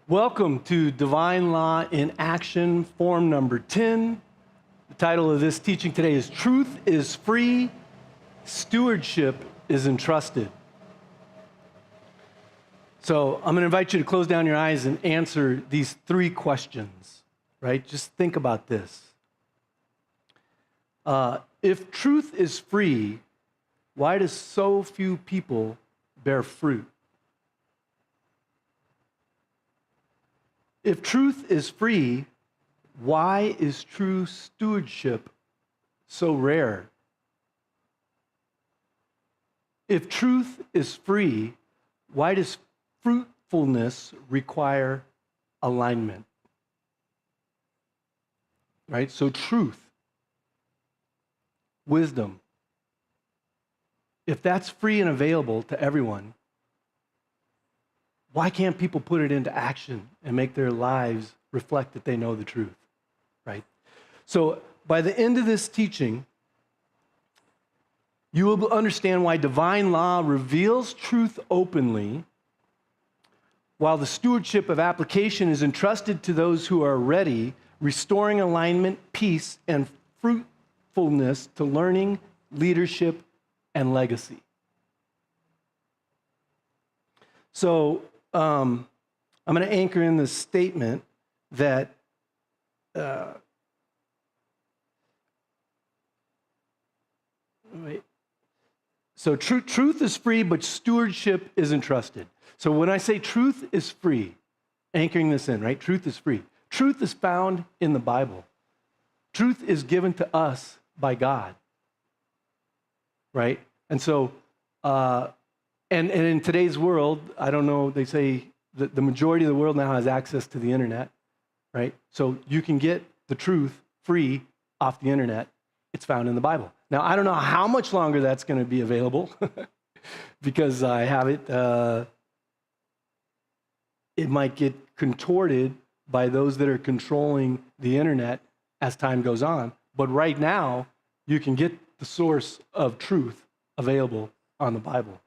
Welcome to Divine Law in Action, form number 10. The title of this teaching today is Truth is Free, Stewardship is Entrusted. So I'm going to invite you to close down your eyes and answer these three questions, right? Just think about this. If truth is free, why do so few people bear fruit? If truth is free, why is true stewardship so rare? If truth is free, why does fruitfulness require alignment? Right? So truth, wisdom, if that's free and available to everyone, why can't people put it into action and make their lives reflect that they know the truth, right? So by the end of this teaching, you will understand why divine law reveals truth openly, while the stewardship of application is entrusted to those who are ready, restoring alignment, peace, and fruitfulness to learning, leadership, and legacy. So, I'm going to anchor in the statement that So truth is free, but stewardship is entrusted. So when I say truth is free, anchoring this in, right? Truth is free. Truth is found in the Bible. Truth is given to us by God, right? And so, And in today's world, I don't know, they say that the majority of the world now has access to the internet, right? So you can get the truth free off the internet. It's found in the Bible. Now, I don't know how much longer that's going to be available because I have it. It might get contorted by those that are controlling the internet as time goes on. But right now, you can get the source of truth available on the Bible.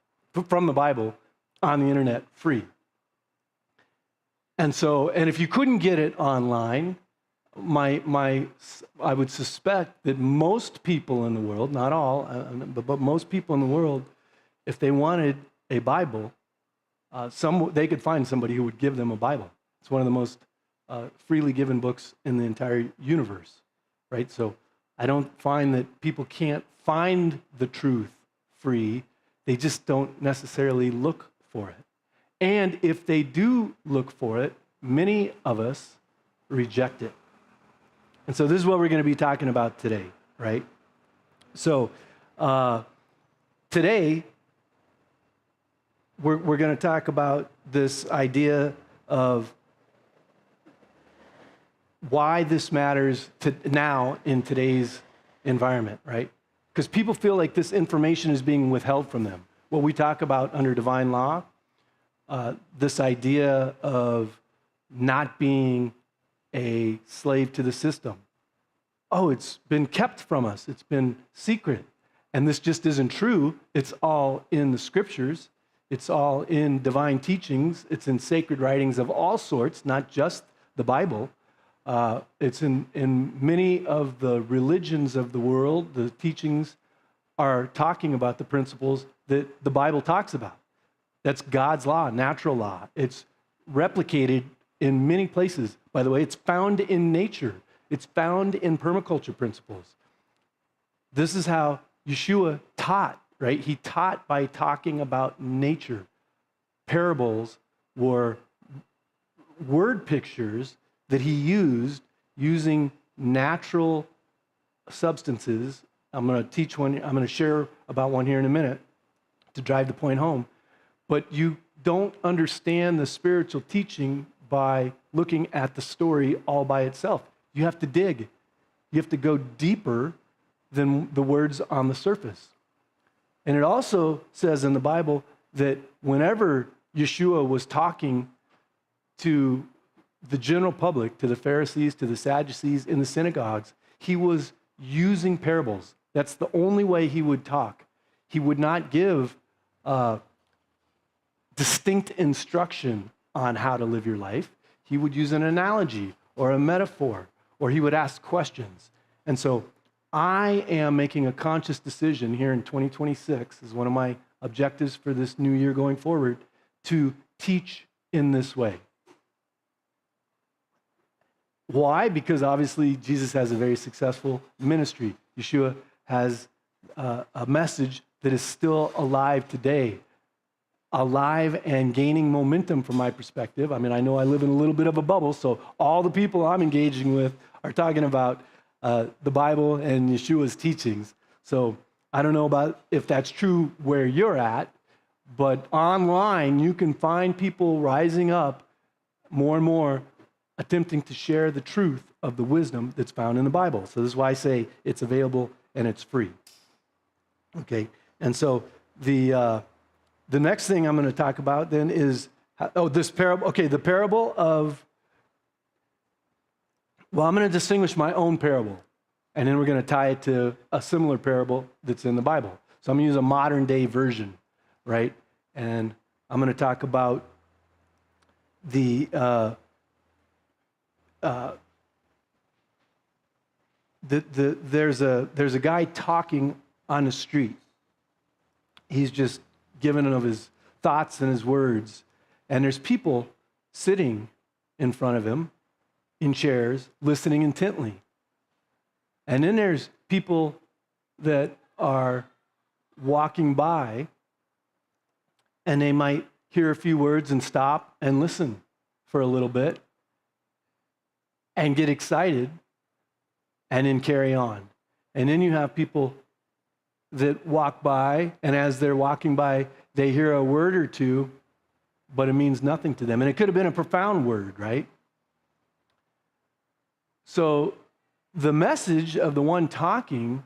From the Bible on the internet free. And if you couldn't get it online, I would suspect that most people in the world, not all, but most people in the world, if they wanted a Bible, they could find somebody who would give them a Bible. It's one of the most freely given books in the entire universe, right? So I don't find that people can't find the truth free. They just don't necessarily look for it. And if they do look for it, many of us reject it. And so this is what we're going to be talking about today, right? So today, we're going to talk about this idea of why this matters now in today's environment, right? Because people feel like this information is being withheld from them. What we talk about under divine law, this idea of not being a slave to the system. Oh, it's been kept from us. It's been secret. And this just isn't true. It's all in the scriptures. It's all in divine teachings. It's in sacred writings of all sorts, not just the Bible. It's in many of the religions of the world. The teachings are talking about the principles that the Bible talks about. That's God's law, natural law. It's replicated in many places. By the way, it's found in nature. It's found in permaculture principles. This is how Yeshua taught, right? He taught by talking about nature. Parables were word pictures that he used using natural substances. I'm going to teach one. I'm going to share about one here in a minute to drive the point home. But you don't understand the spiritual teaching by looking at the story all by itself. You have to dig. You have to go deeper than the words on the surface. And it also says in the Bible that whenever Yeshua was talking to the general public, to the Pharisees, to the Sadducees in the synagogues, he was using parables. That's the only way he would talk. He would not give distinct instruction on how to live your life. he would use an analogy or a metaphor, or he would ask questions. And so I am making a conscious decision here in 2026, is one of my objectives for this new year going forward, to teach in this way. Why? Because obviously Jesus has a very successful ministry. Yeshua has a message that is still alive today, alive and gaining momentum from my perspective. I mean, I know I live in a little bit of a bubble, so all the people I'm engaging with are talking about the Bible and Yeshua's teachings. So I don't know about if that's true where you're at, but online you can find people rising up more and more attempting to share the truth of the wisdom that's found in the Bible. So this is why I say it's available and it's free. Okay, and so the next thing I'm going to talk about then is, this parable. Okay, the parable of, well, I'm going to distinguish my own parable, and then we're going to tie it to a similar parable that's in the Bible. So I'm going to use a modern day version, right? And I'm going to talk about there's a guy talking on the street. He's just giving of his thoughts and his words, and there's people sitting in front of him in chairs listening intently. And then there's people that are walking by, and they might hear a few words and stop and listen for a little bit and get excited and then carry on. And then you have people that walk by, and as they're walking by, they hear a word or two, but it means nothing to them. And it could have been a profound word, right? So the message of the one talking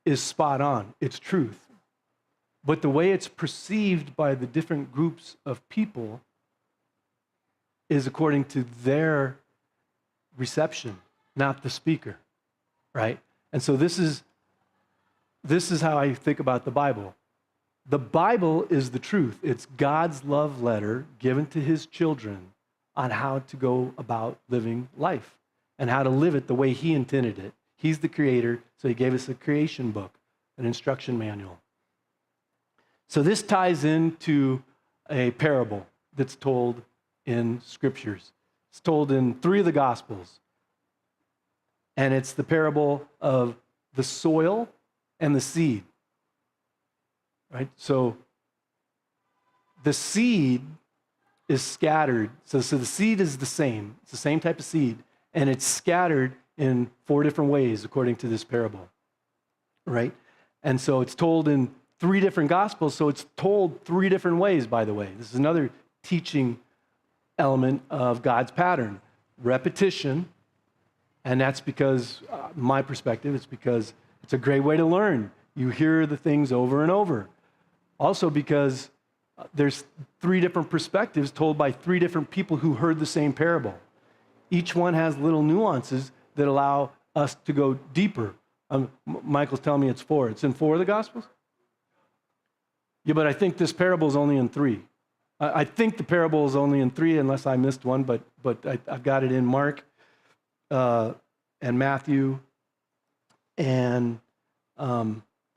is spot on. It's truth. But the way it's perceived by the different groups of people is according to their reception, not the speaker, right? And so this is how I think about the Bible. The Bible is the truth. It's God's love letter given to his children on how to go about living life and how to live it the way he intended it. He's the creator, so he gave us a creation book, an instruction manual. So this ties into a parable that's told in scriptures. It's told in 3 of the Gospels. And it's the parable of the soil and the seed. Right? So the seed is scattered. So the seed is the same. It's the same type of seed. And it's scattered in 4 different ways according to this parable. Right? And so it's told in 3 different Gospels. So it's told 3 different ways, by the way. This is another teaching element of God's pattern. Repetition. And that's because, my perspective, it's because it's a great way to learn. You hear the things over and over. Also because there's 3 different perspectives told by 3 different people who heard the same parable. Each one has little nuances that allow us to go deeper. Michael's telling me it's 4. It's in 4 of the Gospels? Yeah, but I think this parable is only in 3. I think the parable is only in 3 unless I missed one, but I've got it in Mark and Matthew and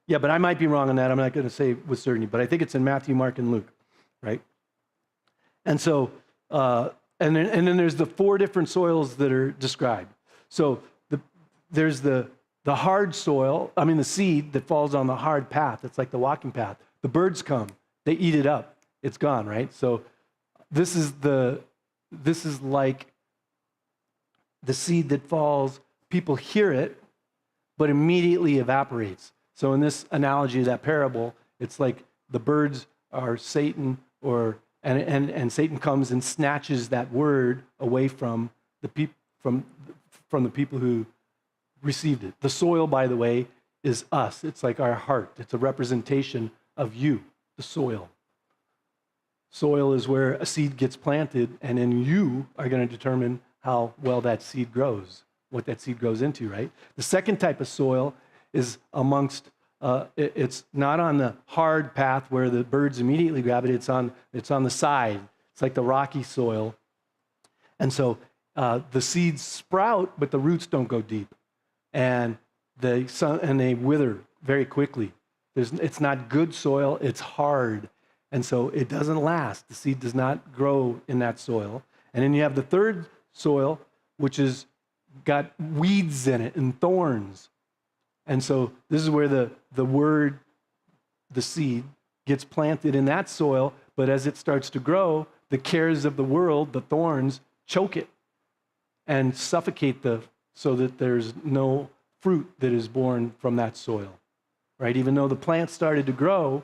but I might be wrong on that. I'm not going to say with certainty, but I think it's in Matthew, Mark, and Luke, right? And so, and then there's the 4 different soils that are described. So there's the hard soil, the seed that falls on the hard path. It's like the walking path. The birds come, they eat it up. It's gone, right? So this is like the seed that falls. People hear it, but immediately evaporates. So in this analogy of that parable, it's like the birds are Satan, and Satan comes and snatches that word away from the from the people who received it. The soil, by the way, is us. It's like our heart. It's a representation of you, the soil. Soil is where a seed gets planted, and then you are going to determine how well that seed grows, what that seed grows into, right? The second type of soil is amongst, it's not on the hard path where the birds immediately grab it, it's on the side. It's like the rocky soil, And so the seeds sprout, but the roots don't go deep. And they wither very quickly. It's not good soil, it's hard. And so it doesn't last. The seed does not grow in that soil. And then you have the third soil, which is got weeds in it and thorns. And so this is where the word, the seed, gets planted in that soil, but as it starts to grow, the cares of the world, the thorns, choke it and suffocate so that there's no fruit that is born from that soil, right? Even though the plant started to grow,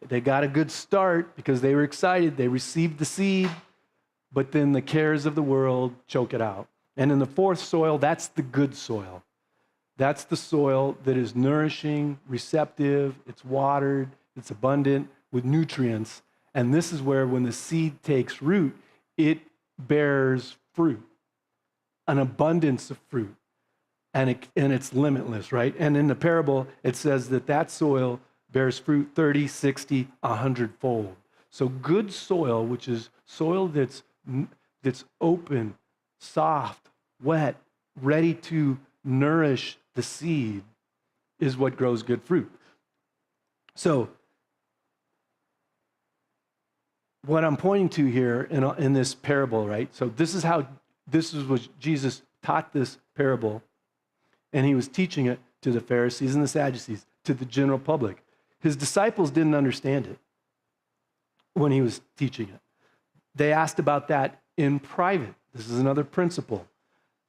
they got a good start because they were excited. They received the seed, but then the cares of the world choke it out. And in the fourth soil, that's the good soil. That's the soil that is nourishing, receptive, it's watered, it's abundant with nutrients. And this is where when the seed takes root, it bears fruit, an abundance of fruit. And it's limitless, right? And in the parable, it says that soil bears fruit 30, 60, 100-fold. So good soil, which is soil that's open, soft, wet, ready to nourish the seed, is what grows good fruit. So what I'm pointing to here in this parable, right? So this is what Jesus taught this parable, and he was teaching it to the Pharisees and the Sadducees, to the general public. His disciples didn't understand it when he was teaching it. They asked about that in private. This is another principle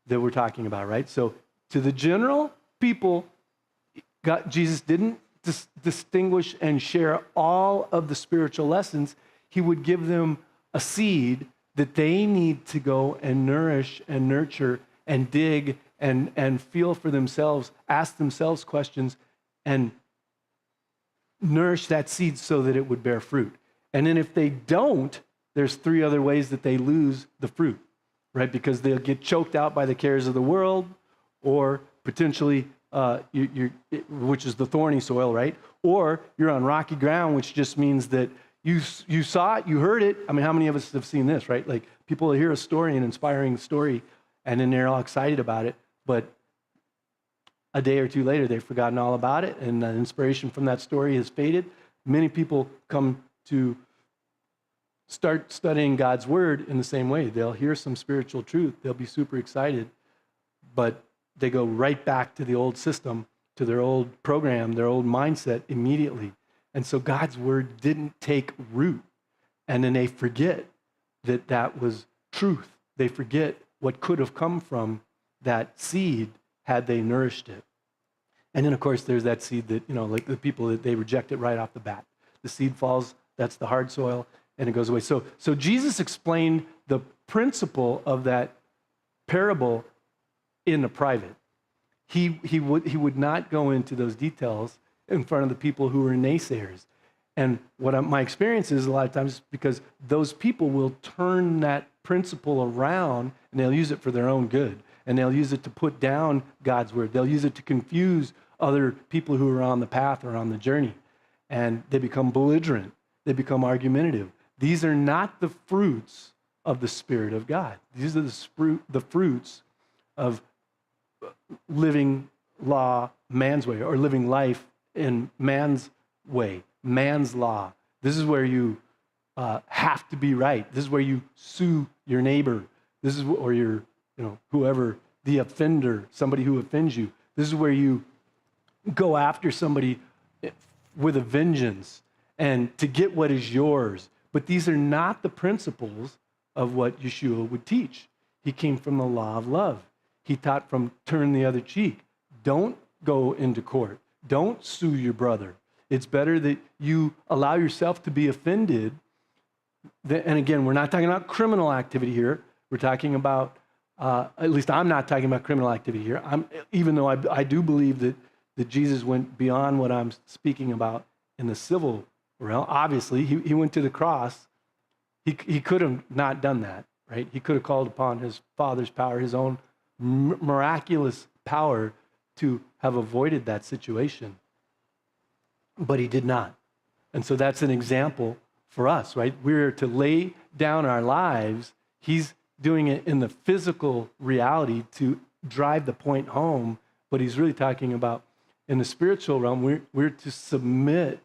that we're talking about, right? So to the general people, Jesus didn't distinguish and share all of the spiritual lessons. He would give them a seed that they need to go and nourish and nurture and dig and feel for themselves, ask themselves questions, and nourish that seed so that it would bear fruit. And then if they don't, there's three other ways that they lose the fruit, right? Because they'll get choked out by the cares of the world, or potentially, which is the thorny soil, right? Or you're on rocky ground, which just means that you saw it, you heard it. I mean, how many of us have seen this, right? Like people hear a story, an inspiring story, and then they're all excited about it, but a day or two later, they've forgotten all about it, and the inspiration from that story has faded. Many people come to start studying God's word in the same way. They'll hear some spiritual truth, they'll be super excited, but they go right back to the old system, to their old program, their old mindset immediately. And so God's word didn't take root. And then they forget that was truth. They forget what could have come from that seed had they nourished it. And then, of course, there's that seed that, like the people that they reject it right off the bat. The seed falls, that's the hard soil, and it goes away. So Jesus explained the principle of that parable in the private. He would not go into those details in front of the people who were naysayers. And my experience is a lot of times because those people will turn that principle around and they'll use it for their own good. And they'll use it to put down God's word. They'll use it to confuse other people who are on the path or on the journey. And they become belligerent. They become argumentative. These are not the fruits of the Spirit of God. These are the fruits of living law man's way, or living life in man's way, man's law. This is where you have to be right. This is where you sue your neighbor. This is or your whoever, the offender, somebody who offends you. This is where you go after somebody with a vengeance and to get what is yours. But these are not the principles of what Yeshua would teach. He came from the law of love. He taught from turn the other cheek. Don't go into court. Don't sue your brother. It's better that you allow yourself to be offended. And again, we're not talking about criminal activity here. We're talking about at least I'm not talking about criminal activity here. Even though I do believe that Jesus went beyond what I'm speaking about in the civil realm. Obviously, he went to the cross. He could have not done that, right? He could have called upon his Father's power, his own miraculous power to have avoided that situation. But he did not. And so that's an example for us, right? We're to lay down our lives. He's doing it in the physical reality to drive the point home, but he's really talking about in the spiritual realm, we're to submit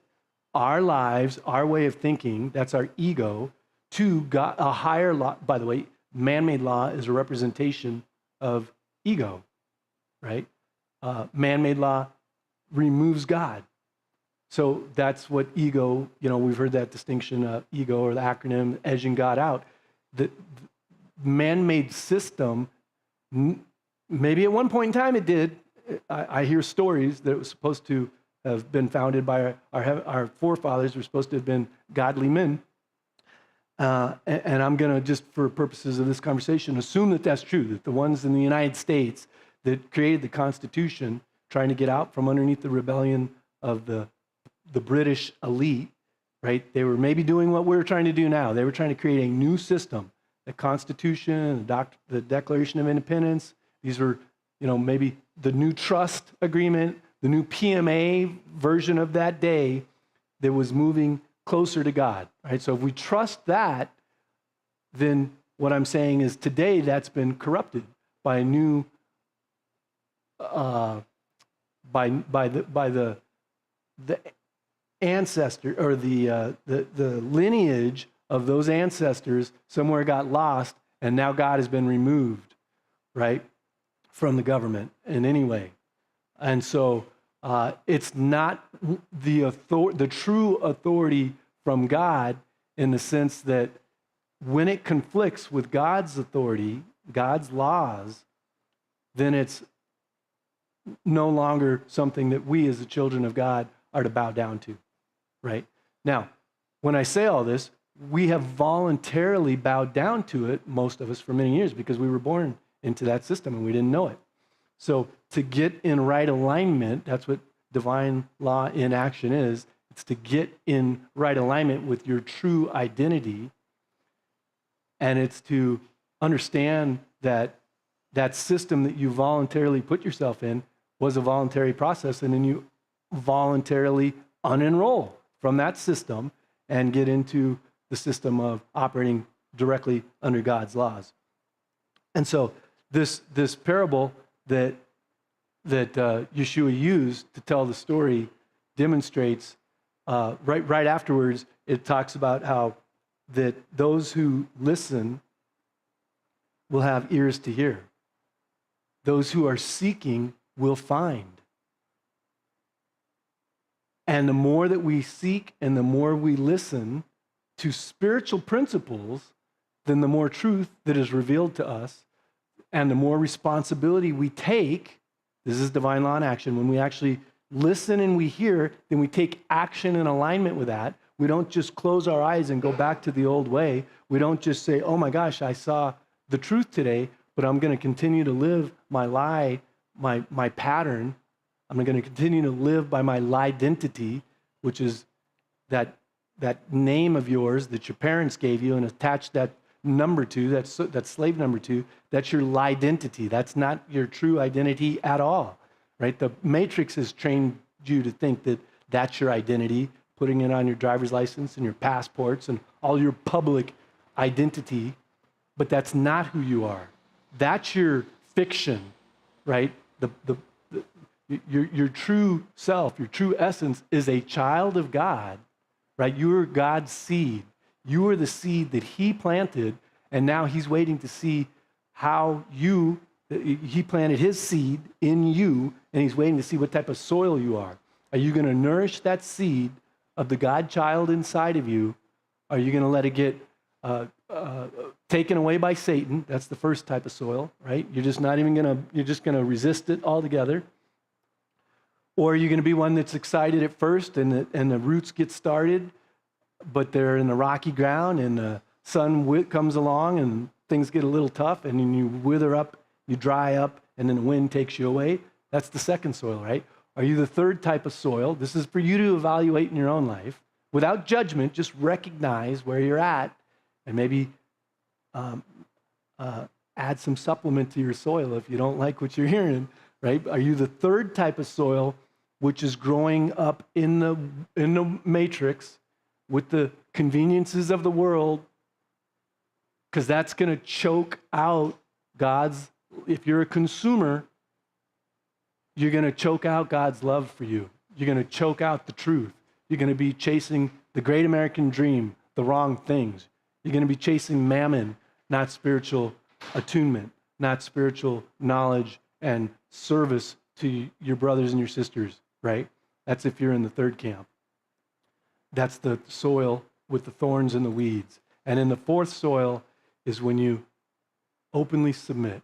our lives, our way of thinking, that's our ego, to God, a higher law. By the way, man-made law is a representation of ego, right? Man-made law removes God. So that's what ego, we've heard that distinction, ego or the acronym, edging God out. The man-made system, maybe at one point in time it did. I hear stories that it was supposed to have been founded by our forefathers, were supposed to have been godly men. And I'm going to, just for purposes of this conversation, assume that that's true, that the ones in the United States that created the Constitution, trying to get out from underneath the rebellion of the British elite, right? They were maybe doing what we're trying to do now. They were trying to create a new system, the Constitution, the Declaration of Independence. These were, maybe the new trust agreement, the new PMA version of that day that was moving closer to God, right? So if we trust that, then what I'm saying is today that's been corrupted by a new, by the ancestor or the lineage of those ancestors somewhere got lost, and now God has been removed, right, from the government in any way. And so it's not the true authority from God, in the sense that when it conflicts with God's authority, God's laws, then it's no longer something that we as the children of God are to bow down to, right? Now, when I say all this, we have voluntarily bowed down to it, most of us, for many years, because we were born into that system and we didn't know it. So to get in right alignment, that's what divine law in action is. It's to get in right alignment with your true identity, and it's to understand that that system that you voluntarily put yourself in was a voluntary process, and then you voluntarily unenroll from that system and get into the system of operating directly under God's laws. And so this parable that Yeshua used to tell the story demonstrates, right afterwards, it talks about how that those who listen will have ears to hear. Those who are seeking will find. And the more that we seek and the more we listen to spiritual principles, then the more truth that is revealed to us, and the more responsibility we take. This is divine law in action. When we actually listen and we hear, then we take action in alignment with that. We don't just close our eyes and go back to the old way. We don't just say, oh my gosh, I saw the truth today, but I'm going to continue to live my lie, my pattern. I'm going to continue to live by my lie-identity, which is that name of yours that your parents gave you and attached that number to, that slave number to. That's your lie-identity. That's not your true identity at all, right? The Matrix has trained you to think that that's your identity, putting it on your driver's license and your passports and all your public identity, but that's not who you are. That's your fiction, right? Your true self, your true essence is a child of God, right? You are God's seed. You are the seed that He planted, and now He's waiting to see how He planted His seed in you, and He's waiting to see what type of soil you are. Are you going to nourish that seed of the God child inside of you? Are you going to let it get taken away by Satan? That's the first type of soil, right? You're just going to resist it altogether. Or are you going to be one that's excited at first and the roots get started, but they're in the rocky ground and the sun comes along and things get a little tough and then you wither up, you dry up, and then the wind takes you away? That's the second soil, right? Are you the third type of soil? This is for you to evaluate in your own life. Without judgment, just recognize where you're at and maybe add some supplement to your soil if you don't like what you're hearing, right? Are you the third type of soil, which is growing up in the matrix with the conveniences of the world, because that's going to choke out God's, if you're a consumer, you're going to choke out God's love for you. You're going to choke out the truth. You're going to be chasing the great American dream, the wrong things. You're going to be chasing mammon, not spiritual attunement, not spiritual knowledge and service to your brothers and your sisters, right? That's if you're in the third camp. That's the soil with the thorns and the weeds. And in the fourth soil is when you openly submit.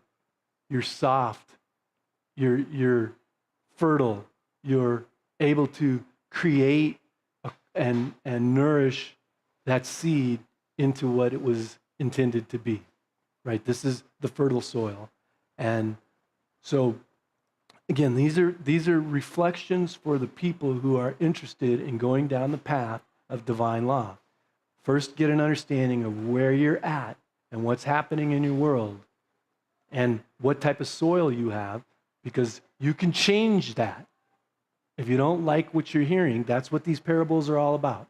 You're soft. You're fertile. You're able to create and nourish that seed into what it was intended to be, right? This is the fertile soil. And so, again, these are reflections for the people who are interested in going down the path of divine law. First, get an understanding of where you're at and what's happening in your world and what type of soil you have, because you can change that. If you don't like what you're hearing, that's what these parables are all about,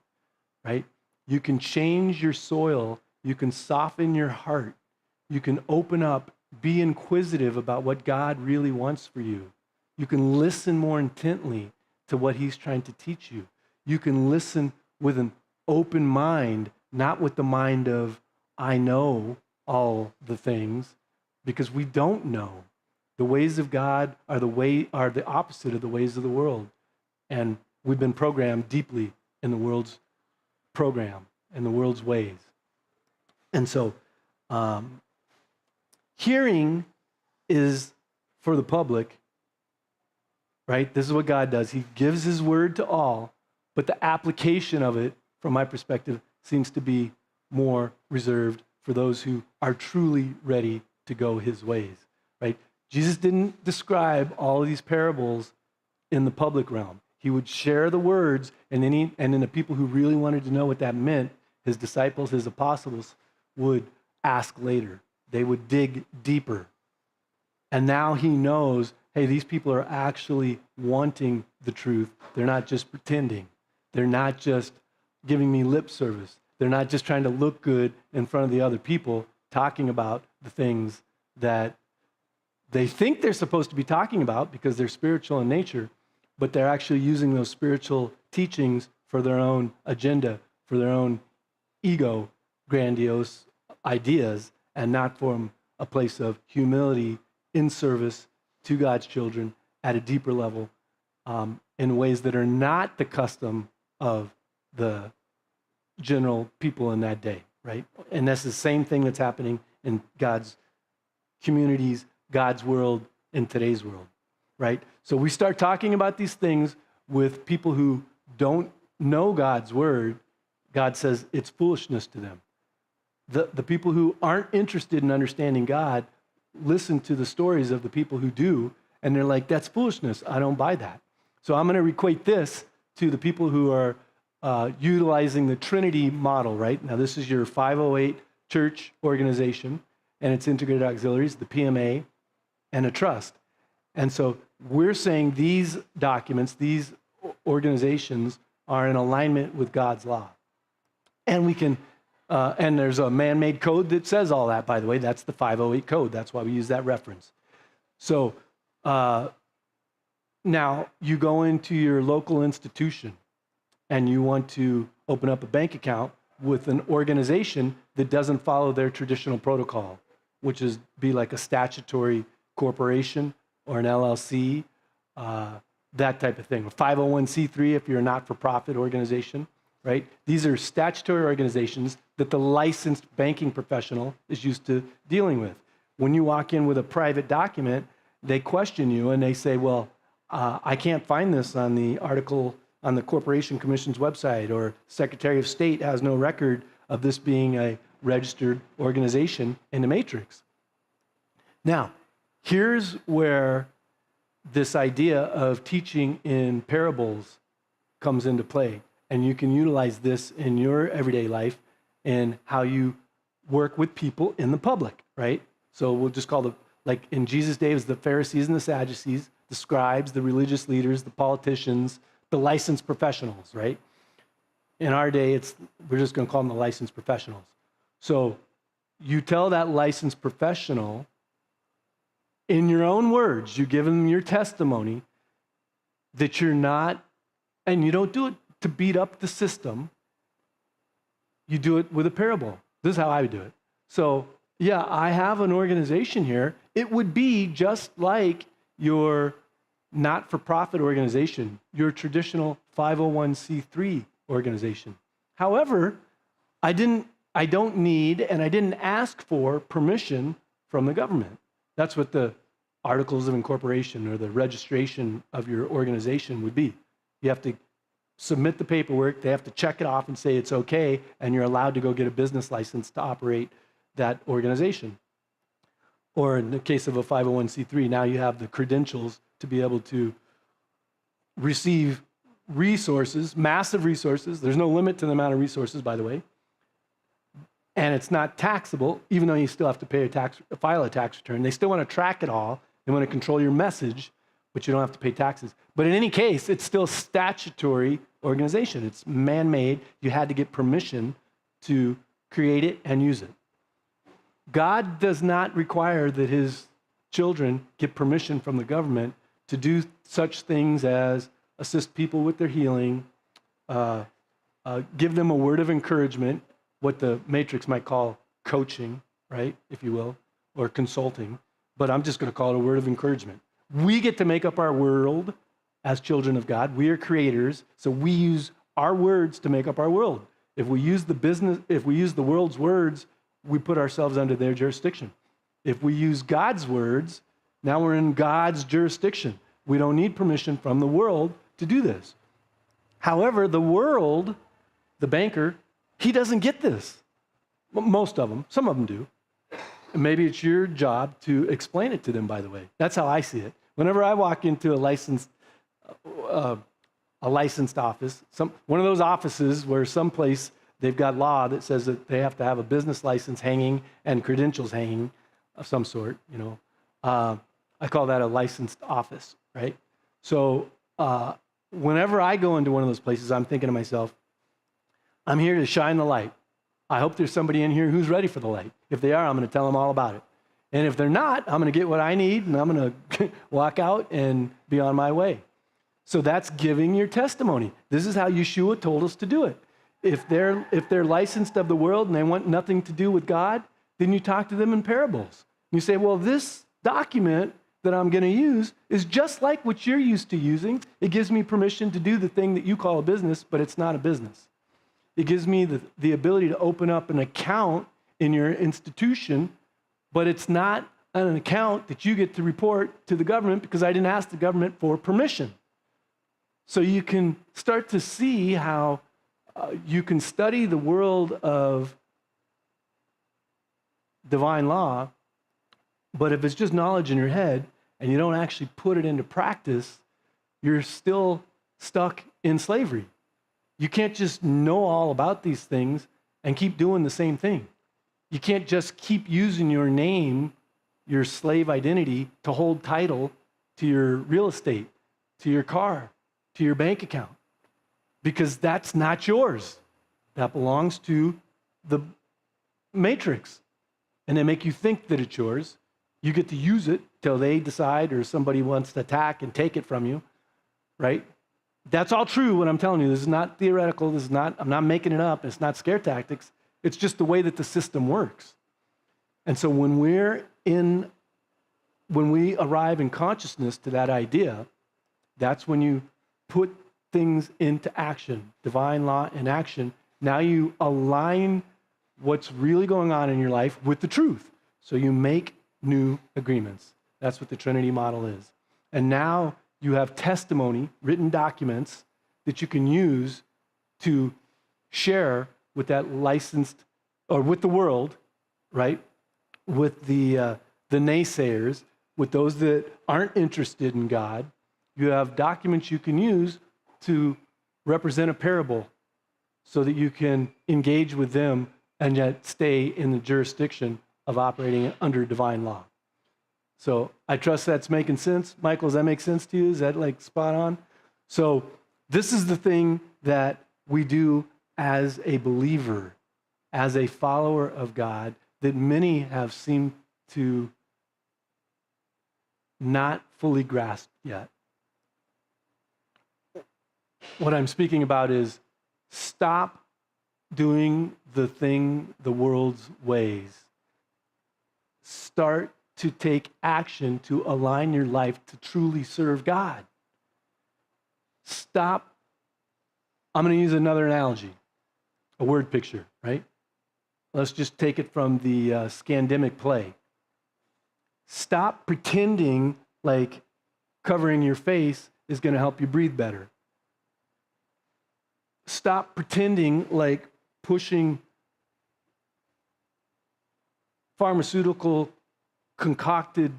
right? You can change your soil. You can soften your heart. You can open up, be inquisitive about what God really wants for you. You can listen more intently to what he's trying to teach you. You can listen with an open mind, not with the mind of, I know all the things, because we don't know. The ways of God are the opposite of the ways of the world. And we've been programmed deeply in the world's program and the world's ways. And so hearing is for the public, right? This is what God does. He gives his word to all, but the application of it, from my perspective, seems to be more reserved for those who are truly ready to go his ways, right? Jesus didn't describe all of these parables in the public realm. He would share the words, and then the people who really wanted to know what that meant, his disciples, his apostles, would ask later. They would dig deeper. And now he knows, hey, these people are actually wanting the truth. They're not just pretending. They're not just giving me lip service. They're not just trying to look good in front of the other people, talking about the things that they think they're supposed to be talking about because they're spiritual in nature, but they're actually using those spiritual teachings for their own agenda, for their own ego, grandiose ideas, and not from a place of humility in service to God's children at a deeper level in ways that are not the custom of the general people in that day, right? And that's the same thing that's happening in God's communities, God's world, in today's world, right? So we start talking about these things with people who don't know God's word. God says it's foolishness to them. The people who aren't interested in understanding God listen to the stories of the people who do, and they're like, that's foolishness. I don't buy that. So I'm going to equate this to the people who are utilizing the Trinity model, right? Now, this is your 508 church organization and its integrated auxiliaries, the PMA, and a trust. And so we're saying these documents, these organizations are in alignment with God's law. And we can, and there's a man-made code that says all that, by the way. That's the 508 code. That's why we use that reference. So now you go into your local institution and you want to open up a bank account with an organization that doesn't follow their traditional protocol, which is be like a statutory corporation or an LLC, that type of thing. A 501c3 if you're a not-for-profit organization, right? These are statutory organizations that the licensed banking professional is used to dealing with. When you walk in with a private document, they question you and they say, well, I can't find this on the article on the Corporation Commission's website, or Secretary of State has no record of this being a registered organization in the matrix. Now, here's where this idea of teaching in parables comes into play. And you can utilize this in your everyday life and how you work with people in the public, right? So we'll just call like in Jesus' day, it was the Pharisees and the Sadducees, the scribes, the religious leaders, the politicians, the licensed professionals, right? In our day, we're just going to call them the licensed professionals. So you tell that licensed professional, in your own words, you give them your testimony, that you're not, and you don't do it to beat up the system, you do it with a parable. This is how I would do it. So, yeah, I have an organization here. It would be just like your not-for-profit organization, your traditional 501c3 organization. However, I don't need and I didn't ask for permission from the government. That's what the articles of incorporation or the registration of your organization would be. You have to submit the paperwork, they have to check it off and say it's okay, and you're allowed to go get a business license to operate that organization. Or in the case of a 501c3, now you have the credentials to be able to receive resources, massive resources. There's no limit to the amount of resources, by the way. And it's not taxable, even though you still have to file a tax return. They still want to track it all. They want to control your message, but you don't have to pay taxes. But in any case, it's still a statutory organization. It's man-made. You had to get permission to create it and use it. God does not require that his children get permission from the government to do such things as assist people with their healing, give them a word of encouragement, what the Matrix might call coaching, right, if you will, or consulting. But I'm just going to call it a word of encouragement. We get to make up our world as children of God. We are creators, so we use our words to make up our world. If we use the world's words, we put ourselves under their jurisdiction. If we use God's words, now we're in God's jurisdiction. We don't need permission from the world to do this. However, the world, the banker, he doesn't get this. Most of them, some of them do. And maybe it's your job to explain it to them, by the way. That's how I see it. Whenever I walk into a licensed office, one of those offices where someplace they've got law that says that they have to have a business license hanging and credentials hanging of some sort, I call that a licensed office, right? So whenever I go into one of those places, I'm thinking to myself, I'm here to shine the light. I hope there's somebody in here who's ready for the light. If they are, I'm going to tell them all about it. And if they're not, I'm going to get what I need, and I'm going to walk out and be on my way. So that's giving your testimony. This is how Yeshua told us to do it. If they're licensed of the world and they want nothing to do with God, then you talk to them in parables. You say, well, this document that I'm going to use is just like what you're used to using. It gives me permission to do the thing that you call a business, but it's not a business. It gives me the ability to open up an account in your institution, but it's not an account that you get to report to the government because I didn't ask the government for permission. So you can start to see how you can study the world of divine law, but if it's just knowledge in your head and you don't actually put it into practice, you're still stuck in slavery. You can't just know all about these things and keep doing the same thing. You can't just keep using your name, your slave identity, to hold title to your real estate, to your car, to your bank account, because that's not yours. That belongs to the matrix. And they make you think that it's yours. You get to use it till they decide or somebody wants to attack and take it from you, right? That's all true, what I'm telling you. This is not theoretical. I'm not making it up. It's not scare tactics. It's just the way that the system works. And so when we arrive in consciousness to that idea, that's when you put things into action, divine law in action. Now you align what's really going on in your life with the truth. So you make new agreements. That's what the Trinity model is. And now you have testimony, written documents that you can use to share with that licensed, or with the world, right? With the naysayers, with those that aren't interested in God. You have documents you can use to represent a parable so that you can engage with them and yet stay in the jurisdiction of operating under divine law. So I trust that's making sense. Michael, does that make sense to you? Is that like spot on? So this is the thing that we do as a believer, as a follower of God. that many have seemed to not fully grasp yet. What I'm speaking about is stop doing the thing the world's ways. Start to take action to align your life to truly serve God. Stop. I'm going to use another analogy, a word picture, right? Let's just take it from the Scandemic play. Stop pretending like covering your face is going to help you breathe better. Stop pretending like pushing pharmaceutical concocted,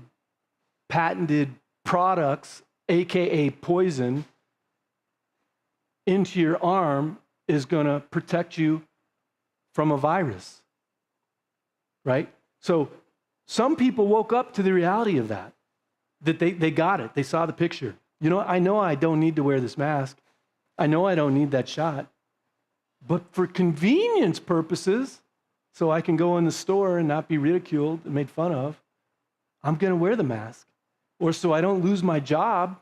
patented products, aka poison, into your arm is going to protect you from a virus, right? So some people woke up to the reality of that they got it. They saw the picture. I know I don't need to wear this mask. I know I don't need that shot. But for convenience purposes, so I can go in the store and not be ridiculed and made fun of, I'm going to wear the mask. Or so I don't lose my job,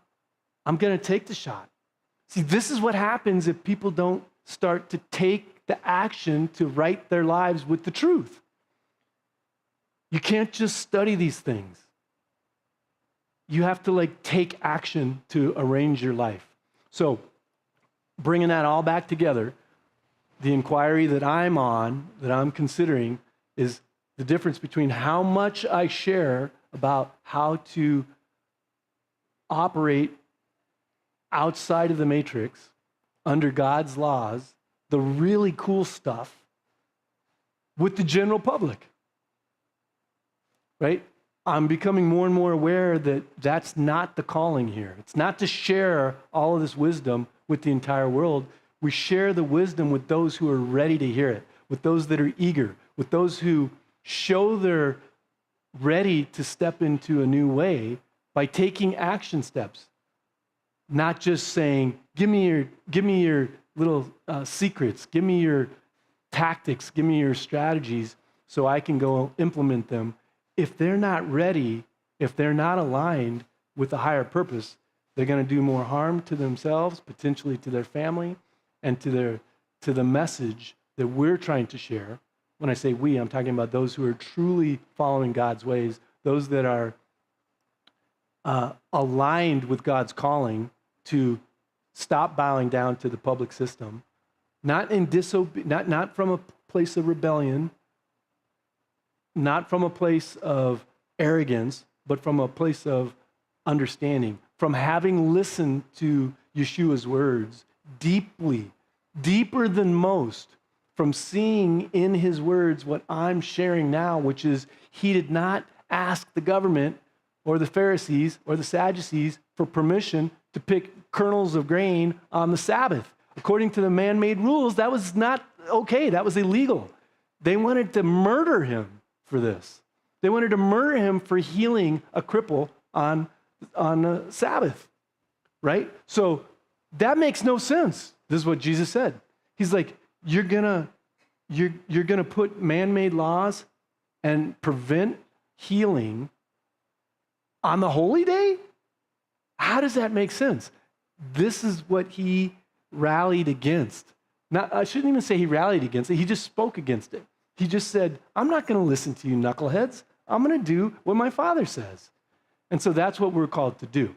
I'm going to take the shot. See, this is what happens if people don't start to take the action to right their lives with the truth. You can't just study these things. You have to take action to arrange your life. So, bringing that all back together, the inquiry that I'm on, that I'm considering, is the difference between how much I share about how to operate outside of the matrix, under God's laws, the really cool stuff, with the general public, right? I'm becoming more and more aware that that's not the calling here. It's not to share all of this wisdom with the entire world. We share the wisdom with those who are ready to hear it, with those that are eager, with those who show they're ready to step into a new way by taking action steps. Not just saying, give me your little secrets, give me your tactics, give me your strategies so I can go implement them. If they're not ready, if they're not aligned with a higher purpose, they're going to do more harm to themselves, potentially to their family, and to the message that we're trying to share. When I say we, I'm talking about those who are truly following God's ways, those that are aligned with God's calling to stop bowing down to the public system, not from a place of rebellion, not from a place of arrogance, but from a place of understanding, from having listened to Yeshua's words deeply, deeper than most, from seeing in his words what I'm sharing now, which is he did not ask the government or the Pharisees or the Sadducees for permission to pick kernels of grain on the Sabbath. According to the man-made rules, that was not okay. That was illegal. They wanted to murder him for this. They wanted to murder him for healing a cripple on the Sabbath, right? So that makes no sense. This is what Jesus said. He's like, you're gonna put man-made laws and prevent healing on the holy day? How does that make sense? This is what he rallied against. Now, I shouldn't even say he rallied against it. He just spoke against it. He just said, I'm not going to listen to you knuckleheads. I'm going to do what my Father says. And so that's what we're called to do.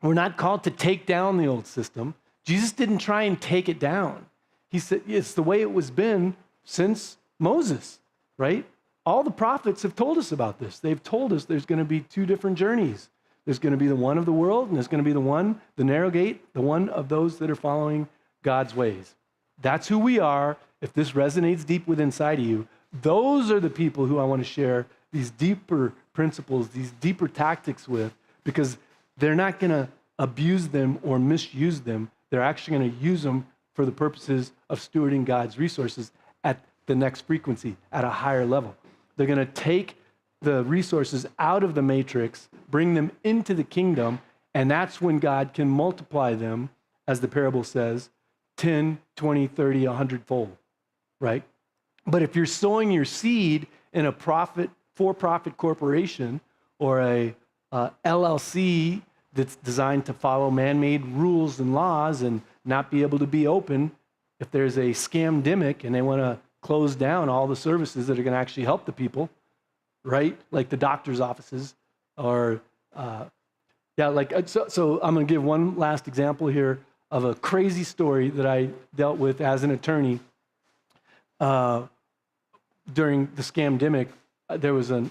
We're not called to take down the old system. Jesus didn't try and take it down. He said, it's the way it was been since Moses, right? All the prophets have told us about this. They've told us there's going to be two different journeys. There's going to be the one of the world, and there's going to be the narrow gate, the one of those that are following God's ways. That's who we are. If this resonates deep within inside of you, those are the people who I want to share these deeper principles, these deeper tactics with, because they're not going to abuse them or misuse them. They're actually going to use them for the purposes of stewarding God's resources at the next frequency, at a higher level. They're going to take the resources out of the matrix, bring them into the kingdom, and that's when God can multiply them, as the parable says, 10, 20, 30, 100-fold, right? But if you're sowing your seed in a for-profit corporation or a LLC that's designed to follow man-made rules and laws and not be able to be open, if there's a scamdemic and they want to close down all the services that are going to actually help the people, right? Like the doctor's offices or, so I'm going to give one last example here of a crazy story that I dealt with as an attorney during the scamdemic. There was a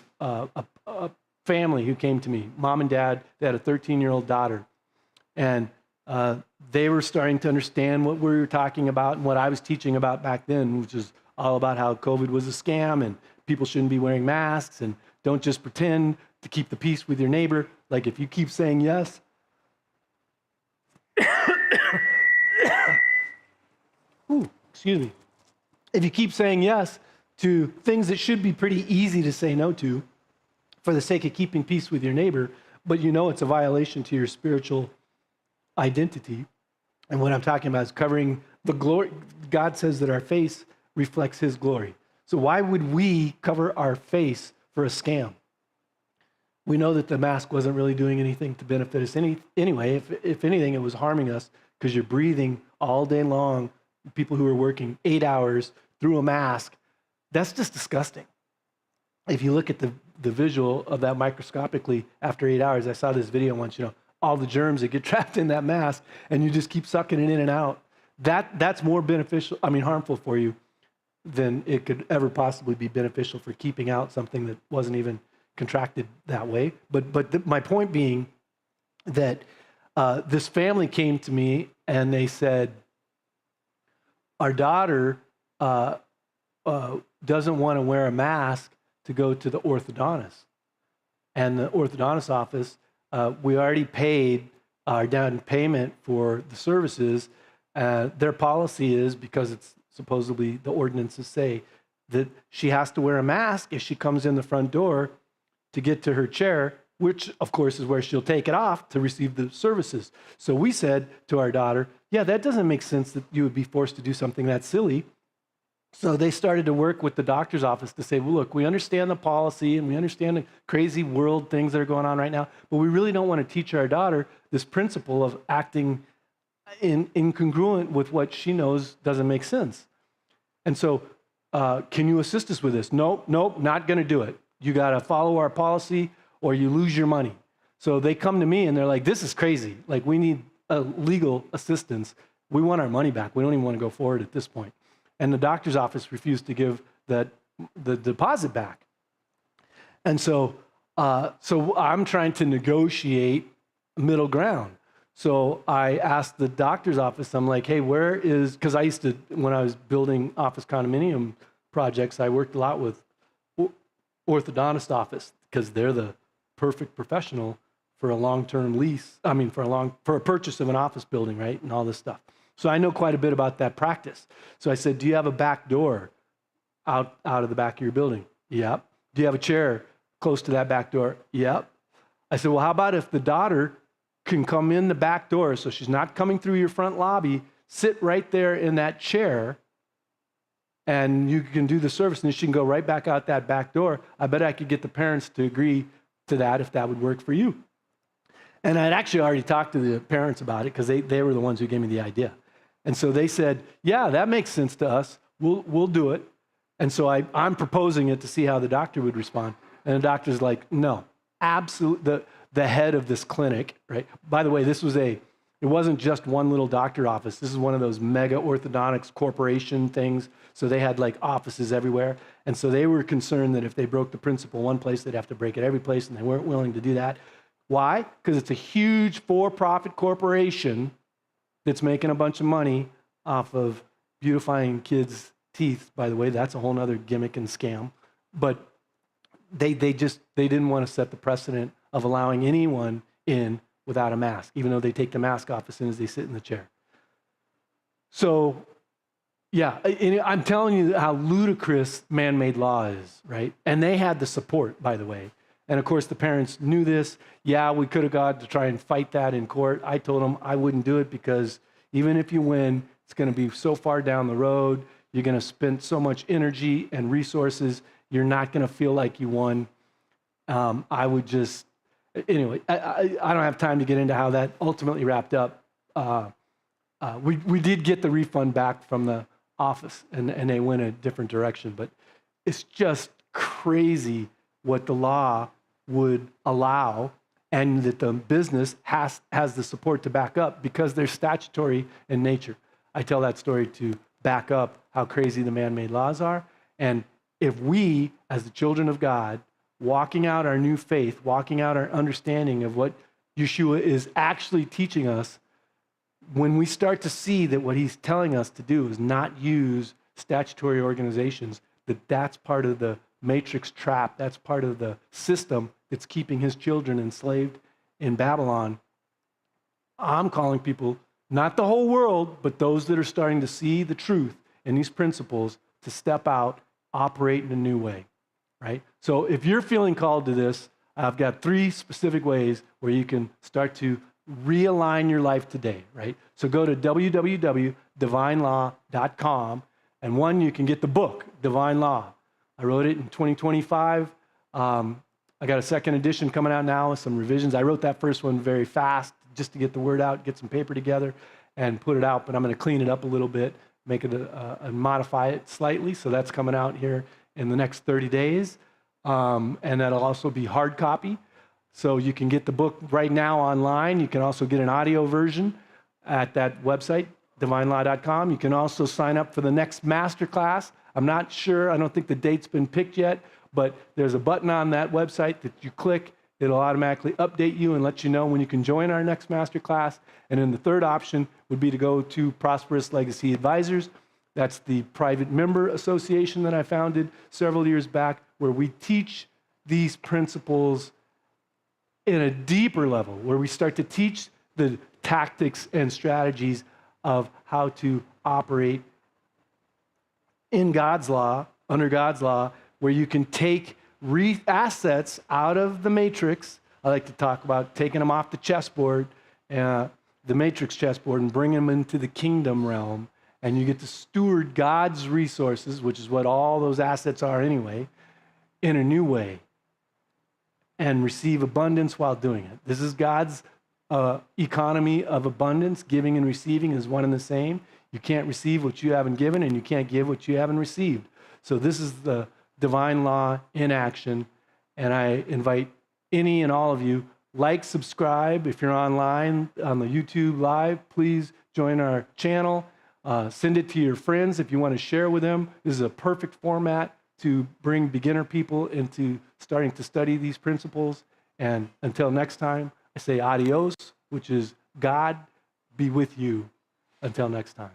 family who came to me, mom and dad. They had a 13-year-old daughter, and they were starting to understand what we were talking about and what I was teaching about back then, which is all about how COVID was a scam and people shouldn't be wearing masks and don't just pretend to keep the peace with your neighbor. Like if you keep saying yes, ooh, excuse me. If you keep saying yes to things that should be pretty easy to say no to for the sake of keeping peace with your neighbor, but you know it's a violation to your spiritual identity. And what I'm talking about is covering the glory. God says that our face reflects his glory. So why would we cover our face for a scam? We know that the mask wasn't really doing anything to benefit us anyway. If anything, it was harming us because you're breathing all day long. People who are working 8 hours through a mask, that's just disgusting. If you look at the visual of that microscopically after 8 hours, I saw this video once, all the germs that get trapped in that mask and you just keep sucking it in and out. That's more harmful for you than it could ever possibly be beneficial for keeping out something that wasn't even contracted that way. But my point being that this family came to me and they said, our daughter doesn't want to wear a mask to go to the orthodontist. And the orthodontist office, we already paid our down payment for the services. Their policy is, because it's supposedly the ordinances say, that she has to wear a mask if she comes in the front door to get to her chair, which of course is where she'll take it off to receive the services. So we said to our daughter, yeah, that doesn't make sense that you would be forced to do something that silly. So they started to work with the doctor's office to say, well, look, we understand the policy and we understand the crazy world things that are going on right now, but we really don't want to teach our daughter this principle of acting incongruent with what she knows doesn't make sense. And so, can you assist us with this? Nope, not going to do it. You got to follow our policy or you lose your money. So they come to me and they're like, this is crazy. Like, we need legal assistance. We want our money back. We don't even want to go forward at this point. And the doctor's office refused to give the deposit back. And so I'm trying to negotiate middle ground. So I asked the doctor's office, I'm like, hey, because I used to, when I was building office condominium projects, I worked a lot with orthodontist office because they're the perfect professional for a long-term lease. For a purchase of an office building, right? And all this stuff. So I know quite a bit about that practice. So I said, do you have a back door out of the back of your building? Yep. Do you have a chair close to that back door? Yep. I said, well, how about if the daughter can come in the back door, so she's not coming through your front lobby, sit right there in that chair, and you can do the service, and then she can go right back out that back door. I bet I could get the parents to agree to that if that would work for you. And I'd actually already talked to the parents about it because they were the ones who gave me the idea. And so they said, yeah, that makes sense to us. We'll do it. And so I'm proposing it to see how the doctor would respond. And the doctor's like, no, absolutely. The head of this clinic, right? By the way, it wasn't just one little doctor office. This is one of those mega orthodontics corporation things. So they had like offices everywhere. And so they were concerned that if they broke the principle one place, they'd have to break it every place, and they weren't willing to do that. Why? Because it's a huge for-profit corporation that's making a bunch of money off of beautifying kids' teeth. By the way, that's a whole nother gimmick and scam. But they didn't want to set the precedent of allowing anyone in without a mask, even though they take the mask off as soon as they sit in the chair. So, yeah, I'm telling you how ludicrous man-made law is, right? And they had the support, by the way. And of course, the parents knew this. Yeah, we could have gone to try and fight that in court. I told them I wouldn't do it because even if you win, it's going to be so far down the road. You're going to spend so much energy and resources You're not going to feel like you won. I would just, anyway, I don't have time to get into how that ultimately wrapped up. We did get the refund back from the office, and they went a different direction. But it's just crazy what the law would allow, and that the business has the support to back up because they're statutory in nature. I tell that story to back up how crazy the man-made laws are. And if we, as the children of God, walking out our new faith, walking out our understanding of what Yeshua is actually teaching us, when we start to see that what he's telling us to do is not use statutory organizations, that's part of the matrix trap, that's part of the system that's keeping his children enslaved in Babylon, I'm calling people, not the whole world, but those that are starting to see the truth in these principles, to step out, operate in a new way, right? So if you're feeling called to this, I've got 3 specific ways where you can start to realign your life today, right? So go to www.divinelaw.com, and one, you can get the book, Divine Law. I wrote it in 2025. I got a second edition coming out now with some revisions. I wrote that first one very fast just to get the word out, get some paper together, and put it out, but I'm going to clean it up a little bit, make it and modify it slightly. So that's coming out here in the next 30 days. And that'll also be hard copy. So you can get the book right now online. You can also get an audio version at that website, divinelaw.com. You can also sign up for the next masterclass. I'm not sure, I don't think the date's been picked yet, but there's a button on that website that you click. It'll automatically update you and let you know when you can join our next masterclass. And then the third option would be to go to Prosperous Legacy Advisors. That's the private member association that I founded several years back, where we teach these principles in a deeper level, where we start to teach the tactics and strategies of how to operate in God's law, under God's law, where you can take assets out of the matrix. I like to talk about taking them off the chessboard, the matrix chessboard, and bringing them into the kingdom realm. And you get to steward God's resources, which is what all those assets are anyway, in a new way, and receive abundance while doing it. This is God's economy of abundance. Giving and receiving is one and the same. You can't receive what you haven't given, and you can't give what you haven't received. So this is the divine law in action, and I invite any and all of you, like, subscribe. If you're online on the YouTube Live, please join our channel. Send it to your friends if you want to share with them. This is a perfect format to bring beginner people into starting to study these principles. And until next time, I say adios, which is God be with you until next time.